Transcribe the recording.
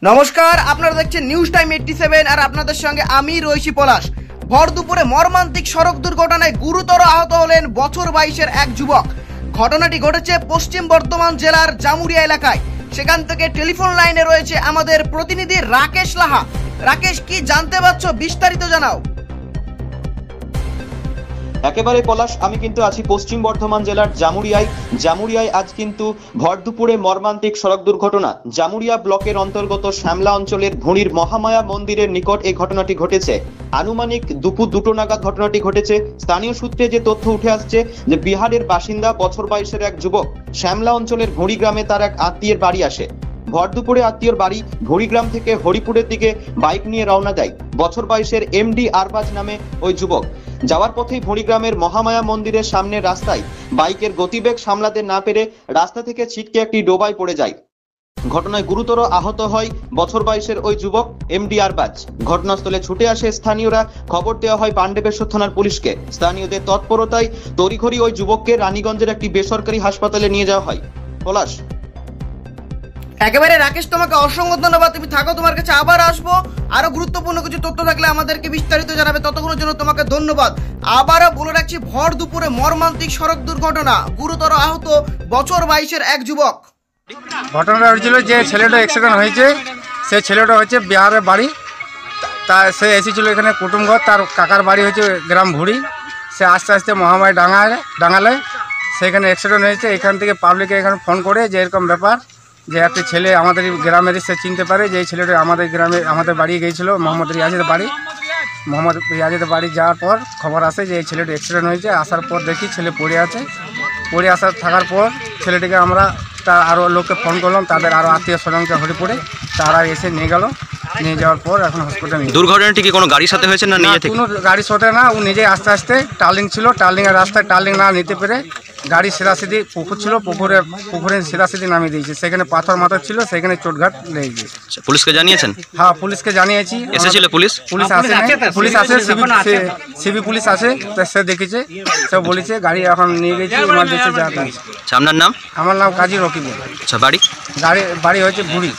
নমস্কার, আপনারা দেখছেন নিউজ টাইম 87 আর আপনাদের সঙ্গে আমি রয়েছি পলাশ। ভর দুপুরে মর্মান্তিক সড়ক দুর্ঘটনায় গুরুতর আহত হলেন বছর 22-এর এক যুবক। ঘটনাটি ঘটেছে পশ্চিম বর্ধমান জেলার জামুরিয়া এলাকায়। সেখান থেকে টেলিফোন লাইনে রয়েছে আমাদের প্রতিনিধি রাকেশ লাহা। রাকেশ, কি জানতে পারছো, বিস্তারিত জানাও। একেবারে পলাশ, আমি কিন্তু আছি পশ্চিম বর্ধমান জেলার জামুরিয়ায় আজ কিন্তু ভর দুপুরে মর্মান্তিক সড়ক দুর্ঘটনা। জামুরিয়া ব্লকের অন্তর্গত শ্যামলা অঞ্চলের ভুঁড়ির মহামায়া মন্দিরের নিকট এই ঘটনাটি ঘটেছে। আনুমানিক দুপুর 2টো নাগাদ ঘটনাটি ঘটেছে। স্থানীয় সূত্রে যে তথ্য উঠে আসছে যে বিহারের বাসিন্দা বছর 22-এর এক যুবক শ্যামলা অঞ্চলের ভুঁড়ি গ্রামে তার এক আত্মীয়ের বাড়ি আসে। ভর দুপুরে আত্মীয়র বাড়ি ভুঁড়িগ্রাম থেকে হরিপুরের দিকে বাইক নিয়ে রওনা দেয় বছর 22-এর এমডি আরবাজ নামে ওই যুবক। যাওয়ার পথেই ভুঁড়িগ্রামের মহামায়া মন্দিরের সামনে রাস্তায় বাইকের গতিবেগ সামলাতে না পেরে রাস্তা থেকে ছিটকে একটি ডোবায় পড়ে যায়। ঘটনায় গুরুতর আহত হয় বছর 22-এর ওই যুবক এমডি আরবাজ। ঘটনাস্থলে ছুটে আসে স্থানীয়রা। খবর দেওয়া হয় পাণ্ডবেশ্বর থানার পুলিশকে। স্থানীয়দের তৎপরতায় তড়িঘড়ি ওই যুবককে রানীগঞ্জের একটি বেসরকারি হাসপাতালে নিয়ে যাওয়া হয়। পলাশ। একেবারে রাকেশ, তোমাকে অসংখ্য ধন্যবাদ। তুমি থাকো, তোমার কাছে আবার আসবো। আরো গুরুত্বপূর্ণ কিছু তথ্য থাকলে আমাদেরকে বিস্তারিত জানাবে। ততক্ষণের জন্য তোমাকে ধন্যবাদ। আবারও বলে রাখছি, ভর দুপুরে মর্মান্তিক সড়ক দুর্ঘটনা, গুরুতর আহত বছর 22-এর এক যুবক। ঘটনাটা হয়েছিল যে ছেলেটা অ্যাক্সিডেন্ট হয়েছে, সেই ছেলেটা হচ্ছে বিহারের বাড়ি। তা সে এসেছিল এখানে কুটুমঘর, তার কাকার বাড়ি হচ্ছে গ্রাম ভুঁড়ি। সে আস্তে আস্তে মহামায় ডাঙালে সেখানে অ্যাক্সিডেন্ট হয়েছে। এখান থেকে পাবলিকে এখানে ফোন করে যে এরকম ব্যাপার, যে একটা ছেলে আমাদের গ্রামেরই, সে চিনতে পারে যে এই ছেলেটা আমাদের গ্রামে আমাদের বাড়ি গিয়েছিল, মোহাম্মদ রিয়াজের বাড়ি যাওয়ার পর খবর আসে যে এই ছেলেটা অ্যাক্সিডেন্ট হয়েছে। আসার পর দেখি ছেলে পড়ে থাকার পর ছেলেটিকে আমরা তার আরও লোককে ফোন করলাম, তাদের আরও আত্মীয় স্বজনকে হরিপুরে, তারা এসে নিয়ে যাওয়ার পর এখন হসপিটালে। দুর্ঘটনাটি কি কোনো গাড়ির সাথে হয়েছে না নিজে থেকে? কোনো গাড়ির সাথে না, ও নিজেই আস্তে টার্লিং ছিল, টার্লিংয়ের রাস্তায় টার্লিং না নিতে পেরে গাড়ি সিধাসিধি পুকুর ছিল, পুকুরে সিধাসিধি নামিয়ে দিয়েছে। সেখানে পাথর মাথর ছিল, সেখানে চোটঘাট লেগে গিয়েছে। পুলিশকে জানিয়েছেন? হ্যাঁ, পুলিশকে জানিয়েছি। এসেছিল পুলিশ আসে, সিবি পুলিশ আসে, সে দেখেছে, সে বলেছে গাড়ি এখন নিয়ে গেছে ইমার্জেন্সি যাওয়া। আপনার নাম? আমার নাম কাজী রকিবুল। আচ্ছা, বাড়ি হয়েছে ভুঁড়ি।